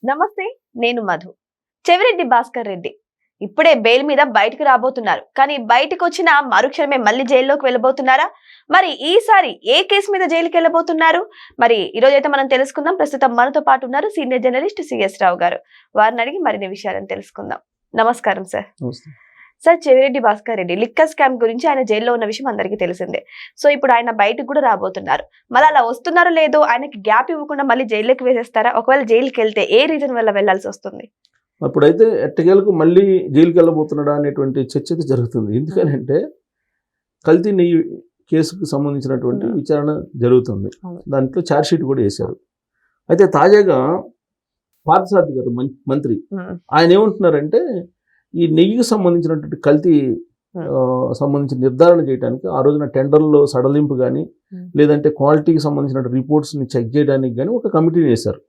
నమస్తే, నేను మధు. చెవిరెడ్డి భాస్కర్ రెడ్డి ఇప్పుడే బెయిల్ మీద బయటకు రాబోతున్నారు. కానీ బయటకు వచ్చిన మరుక్షణమే మళ్ళీ జైల్లోకి వెళ్ళబోతున్నారా? మరి ఈసారి ఏ కేసు మీద జైలుకి వెళ్ళబోతున్నారు? మరి ఈ రోజైతే మనం తెలుసుకుందాం. ప్రస్తుతం మనతో పాటు ఉన్నారు సీనియర్ జర్నలిస్ట్ సిఎస్ రావు గారు. వారిని అడిగి మరిన్ని విషయాలను తెలుసుకుందాం. నమస్కారం sir. Sir, Chevireddy Bhaskar Reddy liquor scam గురించి ఆయన జైల్లో ఉన్న విషయం అందరికీ తెలిసిందే. సో ఇప్పుడు ఆయన బయటకు కూడా రాబోతున్నారు. మళ్ళీ అలా వస్తున్నారో లేదో, ఆయనకి గ్యాప్ ఇవ్వకుండా మళ్ళీ జైల్లోకి వేసేస్తారా? ఒకవేళ జైలుకి వెళ్తే ఏ రీజన్ వల్ల వెళ్లాల్సి వస్తుంది? అప్పుడైతే ఎట్టకేలకు మళ్ళీ జైలుకి వెళ్ళబోతున్నాడా అనేటువంటి చర్చ అయితే జరుగుతుంది. ఎందుకనంటే కల్తీ నెయ్యి కేసుకు సంబంధించినటువంటి విచారణ జరుగుతుంది. దాంట్లో ఛార్జ్ షీట్ కూడా వేశారు. అయితే తాజాగా పార్థసారథి గారు మంత్రి ఆయన ఏమంటున్నారంటే ఈ నెయ్యికి సంబంధించినటువంటి కల్తీ సంబంధించిన నిర్ధారణ చేయడానికి ఆ రోజున టెండర్లో సడలింపు కానీ లేదంటే క్వాలిటీకి సంబంధించిన రిపోర్ట్స్ని చెక్ చేయడానికి కానీ ఒక కమిటీని వేశారు.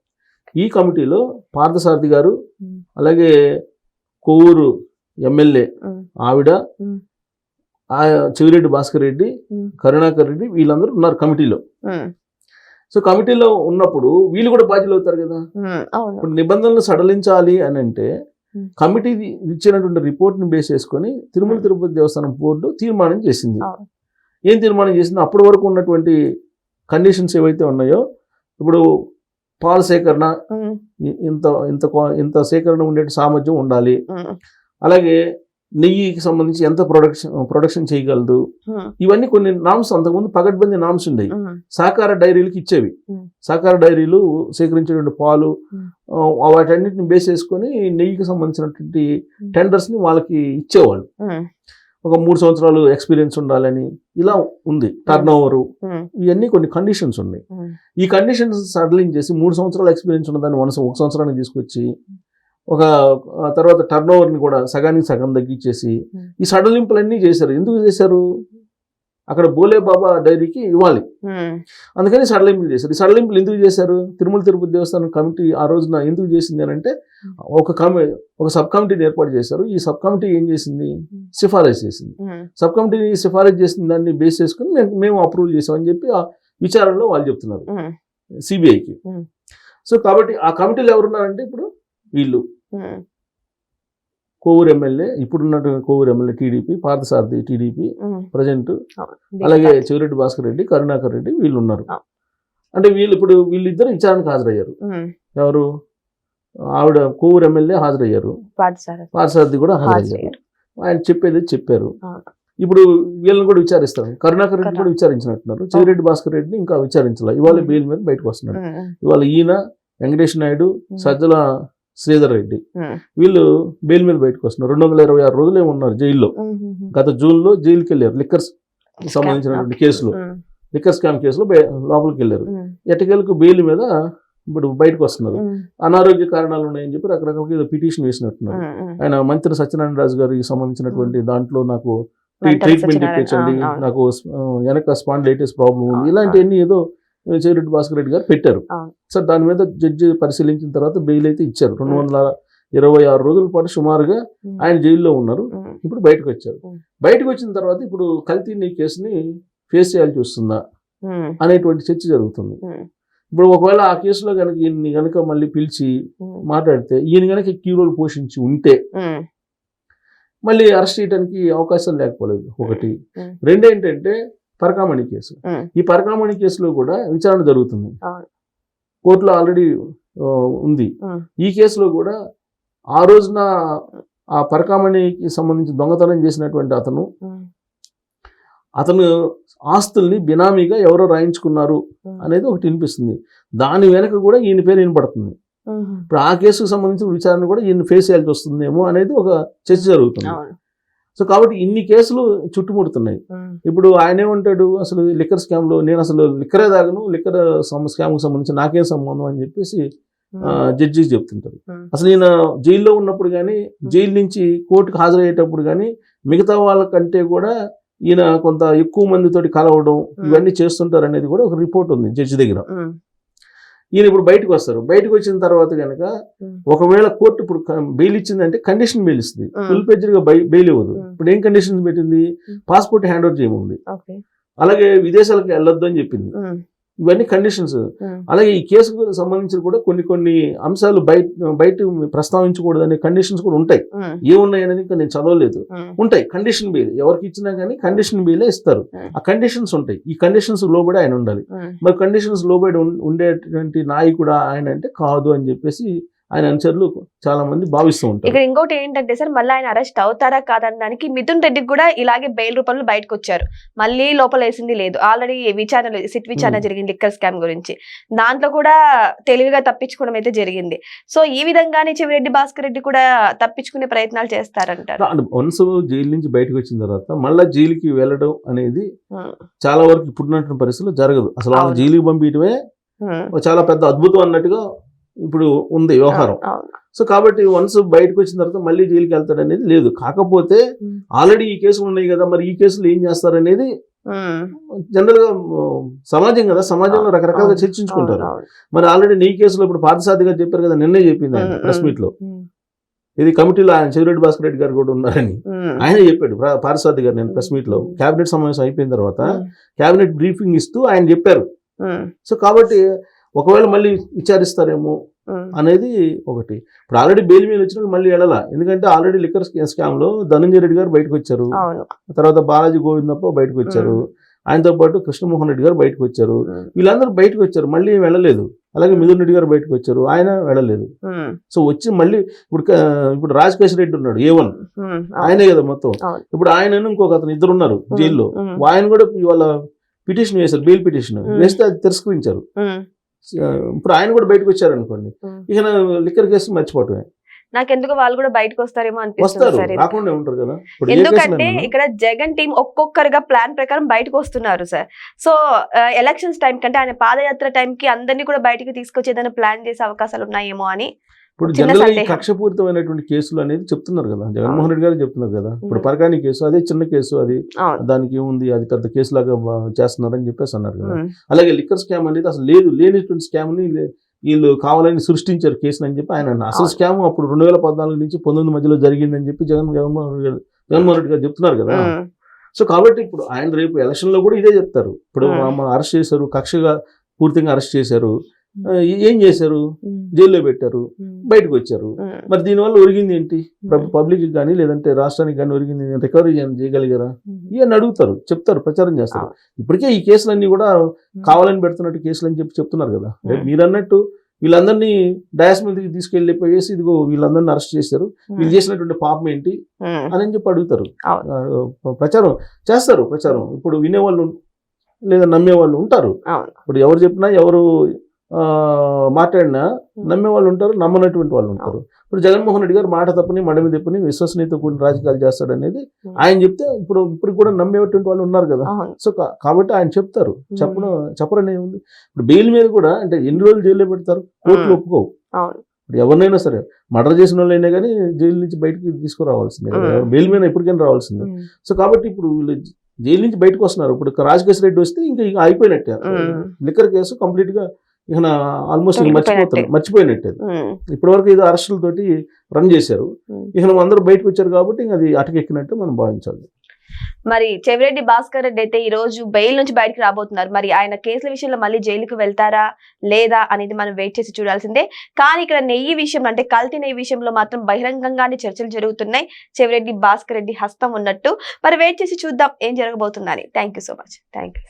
ఈ కమిటీలో పార్థసారథి గారు, అలాగే కొవ్వూరు ఎమ్మెల్యే ఆవిడ, చెవిరెడ్డి భాస్కర్ రెడ్డి, కరుణాకర్ రెడ్డి, వీళ్ళందరూ ఉన్నారు కమిటీలో. సో కమిటీలో ఉన్నప్పుడు వీళ్ళు కూడా బాధ్యులు అవుతారు కదా. ఇప్పుడు నిబంధనలు సడలించాలి అని అంటే కమిటీ ఇచ్చినటువంటి రిపోర్ట్ని బేస్ చేసుకొని తిరుమల తిరుపతి దేవస్థానం బోర్డు తీర్మానం చేసింది. ఏం తీర్మానం చేసింది? అప్పటి వరకు ఉన్నటువంటి కండిషన్స్ ఏవైతే ఉన్నాయో, ఇప్పుడు పాల సేకరణ ఇంత సేకరణ ఉండే సామర్థ్యం ఉండాలి, అలాగే నెయ్యికి సంబంధించి ఎంత ప్రొడక్షన్ చేయగలదు, ఇవన్నీ కొన్ని నామ్స్ అంతకుముందు పగడ్బందీ నామ్స్ ఉండేవి. సహకార డైరీలకు ఇచ్చేవి. సహకార డైరీలు సేకరించేటువంటి పాలు వాటన్నిటిని బేస్ చేసుకొని నెయ్యికి సంబంధించినటువంటి టెండర్స్ ని వాళ్ళకి ఇచ్చేవాళ్ళు. ఒక 3 సంవత్సరాలు ఎక్స్పీరియన్స్ ఉండాలని ఇలా ఉంది. టర్న్ ఓవర్, ఇవన్నీ కొన్ని కండిషన్స్ ఉన్నాయి. ఈ కండిషన్స్ సడలింగ్ చేసి 3 సంవత్సరాలు ఎక్స్పీరియన్స్ ఉన్నదాన్ని 1 సంవత్సరానికి తీసుకొచ్చి ఒక తర్వాత టర్న్ ఓవర్ని కూడా సగానికి సగం తగ్గించేసి ఈ సడలింపులన్నీ చేశారు. ఎందుకు చేశారు? అక్కడ బోలే బాబా డైరీకి ఇవ్వాలి, అందుకని సడలింపులు చేశారు. ఈ సడలింపులు ఎందుకు చేశారు? తిరుమల తిరుపతి దేవస్థానం కమిటీ ఆ రోజున ఎందుకు చేసింది అని అంటే ఒక సబ్ కమిటీని ఏర్పాటు చేశారు. ఈ సబ్ కమిటీ ఏం చేసింది? సిఫారసు చేసింది. సబ్ కమిటీని సిఫారసు చేసిన దాన్ని బేస్ చేసుకుని మేము అప్రూవల్ చేసామని చెప్పి ఆ విచారణలో వాళ్ళు చెప్తున్నారు సిబిఐకి. సో కాబట్టి ఆ కమిటీలో ఎవరున్నారంటే ఇప్పుడు వీళ్ళు కొవ్వూరు ఎమ్మెల్యే, ఇప్పుడున్నట్టు Kovvur MLA TDP, Parthasarathy TDP present, అలాగే చెవిరెడ్డి భాస్కర్ రెడ్డి, కరుణాకర్ రెడ్డి, వీళ్ళు ఉన్నారు. అంటే వీళ్ళిద్దరు విచారణకు హాజరయ్యారు. ఎవరు? ఆవిడ కొవ్వూరు ఎమ్మెల్యే హాజరయ్యారు, పార్థసారథి కూడా హాజరయ్యారు. ఆయన చెప్పేది చెప్పారు. ఇప్పుడు వీళ్ళని కూడా విచారిస్తారు. కరుణాకర్ రెడ్డి కూడా విచారించినట్టున్నారు. చెవిరెడ్డి భాస్కర్ రెడ్డిని ఇంకా విచారించాలి. ఇవాళ బెయిల్ మీద బయటకు వస్తున్నారు. ఇవాళ ఈయన, వెంకటేష్ నాయుడు, సజ్జల శ్రీధర్ రెడ్డి వీళ్ళు బెయిల్ మీద బయటకు వస్తున్నారు. 226 రోజులు ఉన్నారు జైల్లో. గత జూన్లో జైలుకి వెళ్ళారు. లిక్కర్ సంబంధించినటువంటి కేసులో, లిక్కర్ స్కామ్ కేసులో లోపలికి వెళ్ళారు. ఎట్టకేలకు బెయిల్ మీద ఇప్పుడు బయటకు వస్తున్నారు. అనారోగ్య కారణాలు ఉన్నాయని చెప్పి రకరకాల పిటిషన్ వేసినట్టున్నారు. ఆయన మంత్రి సత్యనారాయణ రాజు గారికి సంబంధించినటువంటి దాంట్లో నాకు ట్రీట్మెంట్ ఇప్పించండి, నాకు వెనక స్పాండిలైటిస్ ప్రాబ్లం ఉంది, ఇలాంటివన్నీ ఏదో చెవిరెడ్డి భాస్కర్ రెడ్డి గారు పెట్టారు. సార్ దాని మీద జడ్జి పరిశీలించిన తర్వాత బెయిల్ అయితే ఇచ్చారు. 226 రోజుల పాటు సుమారుగా ఆయన జైల్లో ఉన్నారు. ఇప్పుడు బయటకు వచ్చారు. బయటకు వచ్చిన తర్వాత ఇప్పుడు కల్తీ నెయ్యి కేసుని ఫేస్ చేయాల్సి వస్తుందా అనేటువంటి చర్చ జరుగుతుంది. ఇప్పుడు ఒకవేళ ఆ కేసులో కనుక ఈయన్ని కనుక మళ్ళీ పిలిచి మాట్లాడితే, ఈయన కనుక కీ రోల్ పోషించి ఉంటే మళ్ళీ అరెస్ట్ చేయడానికి అవకాశం లేకపోలేదు. ఒకటి. రెండేంటంటే పరకామణి కేసు. ఈ పరకామణి కేసులో కూడా విచారణ జరుగుతుంది, కోర్టులో ఆల్రెడీ ఉంది. ఈ కేసులో కూడా ఆ రోజున ఆ పరకామణికి సంబంధించి దొంగతనం చేసినటువంటి అతను ఆస్తుల్ని బినామీగా ఎవరో రాయించుకున్నారు అనేది ఒకటి వినిపిస్తుంది. దాని వెనక కూడా ఈయన పేరు వినపడుతుంది. ఇప్పుడు ఆ కేసుకు సంబంధించిన విచారణ కూడా ఈయన ఫేస్ చేయాల్సి వస్తుందేమో అనేది ఒక చర్చ జరుగుతుంది. సో కాబట్టి ఇన్ని కేసులు చుట్టుముడుతున్నాయి. ఇప్పుడు ఆయన ఏమంటాడు? అసలు లిక్కర్ స్కామ్లో నేను అసలు లిక్కరే తాగను, లిక్కర్ స్కామ్కి సంబంధించి నాకేం సంబంధం అని చెప్పేసి జడ్జి చెప్తుంటారు. అసలు ఈయన జైల్లో ఉన్నప్పుడు కానీ, జైలు నుంచి కోర్టుకు హాజరయ్యేటప్పుడు కానీ మిగతా వాళ్ళకంటే కూడా ఈయన కొంత ఎక్కువ మందితోటి కలవడం ఇవన్నీ చేస్తుంటారు అనేది కూడా ఒక రిపోర్ట్ ఉంది జడ్జి దగ్గర. ఈయన ఇప్పుడు బయటకు వస్తారు. బయటకు వచ్చిన తర్వాత కనుక ఒకవేళ కోర్టు ఇప్పుడు బెయిల్ ఇచ్చిందంటే కండిషన్ బెయిల్ ఇస్తుంది, ఫుల్ పేజ్గా బెయిల్ ఇవ్వదు. ఇప్పుడు ఏం కండిషన్స్ పెట్టింది? పాస్పోర్ట్ హ్యాండ్ ఓవర్ చేయమంది, అలాగే విదేశాలకు వెళ్ళొద్దు అని చెప్పింది. ఇవన్నీ కండిషన్స్. అలాగే ఈ కేసుకు సంబంధించి కూడా కొన్ని అంశాలు బయట ప్రస్తావించకూడదు అనే కండిషన్స్ కూడా ఉంటాయి. ఏమున్నాయి అనేది ఇంకా నేను చదవలేదు. ఉంటాయి కండిషన్ బెయిల్, ఎవరికి ఇచ్చినా కానీ కండిషన్ బెయిలే ఇస్తారు. ఆ కండిషన్స్ ఉంటాయి. ఈ కండిషన్స్ లోబడి ఆయన ఉండాలి. మరి కండిషన్స్ లోబడి ఉండేటువంటి నాయకుడు ఆయన అంటే కాదు అని చెప్పేసి ఆయన అనుచరులు చాలా మంది భావిస్తూ ఉంటారు. ఇక్కడ ఇంకోటి ఏంటంటే సార్, మళ్ళీ ఆయన అరెస్ట్ అవుతారా కాదనడానికి మిథున్ రెడ్డికి కూడా ఇలాగే బెయిల్ రూపంలో బయటకు వచ్చారు. మళ్ళీ లోపల వేసింది లేదు. ఆల్రెడీ విచారణ సిట్ విచారణ జరిగింది లిక్కర్ స్కామ్ గురించి. దాంట్లో కూడా తెలివిగా తప్పించుకోవడం అయితే జరిగింది. సో ఈ విధంగానే చెవిరెడ్డి భాస్కర్ రెడ్డి కూడా తప్పించుకునే ప్రయత్నాలు చేస్తారంటారు. వన్స్ జైలు నుంచి బయటకు వచ్చిన తర్వాత మళ్ళీ జైలుకి వెళ్ళడం అనేది చాలా వరకు ఇప్పుడున్నటువంటి పరిస్థితుల్లో జరగదు. అసలు ఆ జైలుకి పంపించడమే చాలా పెద్ద అద్భుతం అన్నట్టుగా ఇప్పుడు ఉంది వ్యవహారం. సో కాబట్టి వన్స్ బయటకు వచ్చిన తర్వాత మళ్ళీ జైలుకి వెళ్తాడు అనేది లేదు. కాకపోతే ఆల్రెడీ ఈ కేసులు ఉన్నాయి కదా, మరి ఈ కేసులు ఏం చేస్తారనేది జనరల్ గా సమాజం కదా, సమాజంలో రకరకాలుగా చర్చించుకుంటారు. మరి ఆల్రెడీ నీ కేసులో ఇప్పుడు పార్థసారథి గారు చెప్పారు కదా, నిన్నే చెప్పింది ఆయన ప్రెస్ మీట్ లో. ఇది కమిటీలో ఆయన చెవిరెడ్డి భాస్కర్ రెడ్డి గారు కూడా ఉన్నారని ఆయన చెప్పాడు పార్థసారథి గారు. నేను ప్రెస్ మీట్ లో కేబినెట్ సమావేశం అయిపోయిన తర్వాత కేబినెట్ బ్రీఫింగ్ ఇస్తూ ఆయన చెప్పారు. సో కాబట్టి ఒకవేళ మళ్ళీ విచారిస్తారేమో అనేది ఒకటి. ఇప్పుడు ఆల్రెడీ బెయిల్ మీద వచ్చినప్పుడు మళ్ళీ వెళ్ళాలా, ఎందుకంటే ఆల్రెడీ లిక్కర్ స్కామ్ లో ధనంజయ రెడ్డి గారు బయటకు వచ్చారు, తర్వాత బాలాజీ గోవిందప్ప బయటకు వచ్చారు, ఆయనతో పాటు కృష్ణమోహన్ రెడ్డి గారు బయటకు వచ్చారు. వీళ్ళందరూ బయటకు వచ్చారు, మళ్ళీ వెళ్ళలేదు. అలాగే మిథున్ రెడ్డి గారు బయటకు వచ్చారు, ఆయన వెళ్ళలేదు. సో వచ్చి మళ్ళీ ఇప్పుడు రాజకేశ్ రెడ్డి ఉన్నాడు A1, ఆయనే కదా మొత్తం. ఇప్పుడు ఆయన ఇంకొక అతను ఇద్దరు ఉన్నారు జైల్లో. ఆయన కూడా ఇవాళ పిటిషన్ వేశారు, బెయిల్ పిటిషన్ వేస్తే అది తిరస్కరించారు. ఇప్పుడు ఆయన కూడా బయటకు వచ్చారు అనుకోండి, ఇక లిక్కర్ కేసు మర్చిపోవటమే. నాకెందుకు వాళ్ళు కూడా బయటకు వస్తారేమో అనిపిస్తుంది. రాకుండా ఉంటారు కదా. ఎందుకంటే ఇక్కడ జగన్ టీం ఒక్కొక్కరుగా ప్లాన్ ప్రకారం బయటకు వస్తున్నారు సార్. సో ఎలక్షన్స్ టైం కంటే ఆయన పాదయాత్ర టైం కి అందరినీ కూడా బయటకు తీసుకొచ్చేదని ప్లాన్ చేసే అవకాశాలు ఉన్నాయేమో అని. ఇప్పుడు జనరల్ గా కక్షపూరితమైనటువంటి కేసులు అనేది చెప్తున్నారు కదా, జగన్మోహన్ రెడ్డి గారు చెప్తున్నారు కదా. ఇప్పుడు పరకాని కేసు అదే చిన్న కేసు, అది దానికి ఏముంది, అది పెద్ద కేసు లాగా చేస్తున్నారని చెప్పేసి అన్నారు కదా. అలాగే లిక్కర్ స్కామ్ అనేది అసలు లేనిటువంటి స్కామ్ ని వీళ్ళు కావాలని సృష్టించారు కేసుని అని చెప్పి ఆయన అన్నారు. అసలు స్కామ్ అప్పుడు 2014 నుంచి 19 మధ్యలో జరిగిందని చెప్పి జగన్మోహన్ రెడ్డి గారు చెప్తున్నారు కదా. సో కాబట్టి ఇప్పుడు ఆయన రేపు ఎలక్షన్ లో కూడా ఇదే చెప్తారు. ఇప్పుడు అరెస్ట్ చేశారు, కక్షగా పూర్తిగా అరెస్ట్ చేశారు, ఏం చేశారు, జైల్లో పెట్టారు, బయటకు వచ్చారు. మరి దీనివల్ల ఒరిగింది ఏంటి, పబ్లిక్ కానీ లేదంటే రాష్ట్రానికి కానీ ఒరిగింది, రికవరీ చేయగలిగారా, ఇవన్నీ అడుగుతారు, చెప్తారు, ప్రచారం చేస్తారు. ఇప్పటికే ఈ కేసులన్నీ కూడా కావాలని పెడుతున్నట్టు కేసులు అని చెప్తున్నారు కదా. మీరు అన్నట్టు వీళ్ళందరినీ డయాస్ మీదకి తీసుకెళ్ళిపోయేసి ఇదిగో వీళ్ళందరినీ అరెస్ట్ చేశారు, వీళ్ళు చేసినటువంటి పాపం ఏంటి అని చెప్పి అడుగుతారు, ప్రచారం చేస్తారు. ప్రచారం ఇప్పుడు వినేవాళ్ళు లేదా నమ్మేవాళ్ళు ఉంటారు. ఇప్పుడు ఎవరు చెప్పినా ఎవరు మాట్లాడినా నమ్మే వాళ్ళు ఉంటారు, నమ్మనటువంటి వాళ్ళు ఉంటారు. ఇప్పుడు జగన్మోహన్ రెడ్డి గారు మాట తప్పని మడమి తప్పని విశ్వసనీయత కూడిన రాజకీయాలు చేస్తాడు అనేది ఆయన చెప్తే ఇప్పుడు కూడా నమ్మేటువంటి వాళ్ళు ఉన్నారు కదా. సో కాబట్టి ఆయన చెప్తారు, చెప్పరనే ఉంది. ఇప్పుడు బెయిల్ మీద కూడా అంటే ఎన్ని రోజులు జైల్లో పెడతారు, కోర్టులు ఒప్పుకోవు. ఇప్పుడు ఎవరినైనా సరే మర్డర్ చేసిన వాళ్ళైనా కానీ జైలు నుంచి బయటకి తీసుకురావాల్సిందే, బెయిల్ మీద ఎప్పటికైనా రావాల్సిందే. సో కాబట్టి ఇప్పుడు వీళ్ళు జైలు నుంచి బయటకు వస్తున్నారు. ఇప్పుడు రాజకేశ్ రెడ్డి వస్తే ఇంకా అయిపోయినట్టే, లిక్కర్ కేసు కంప్లీట్ గా ఇక ఆల్మోస్ట్ మర్చిపోయినట్టు. ఇప్పటి వరకు ఏదో అరెస్టులతోటి రన్ చేశారు, ఇక అందరూ బయటకు వచ్చారు కాబట్టి ఇంకా అది అటకెక్కినట్టు మనం భావించాలి. మరి చెవిరెడ్డి భాస్కర్ రెడ్డి అయితే ఈ రోజు బెయిల్ నుంచి బయటకు రాబోతున్నారు. మరి ఆయన కేసుల విషయంలో మళ్ళీ జైలుకు వెళ్తారా లేదా అనేది మనం వెయిట్ చేసి చూడాల్సిందే. కానీ ఇక్కడ నెయ్యి విషయంలో అంటే కల్తీ నెయ్యి విషయంలో మాత్రం బహిరంగంగానే చర్చలు జరుగుతున్నాయి. చెవిరెడ్డి భాస్కర్ రెడ్డి హస్తం ఉన్నట్టు. మరి వెయిట్ చేసి చూద్దాం ఏం జరగబోతుందని. Thank you so much. Thank you.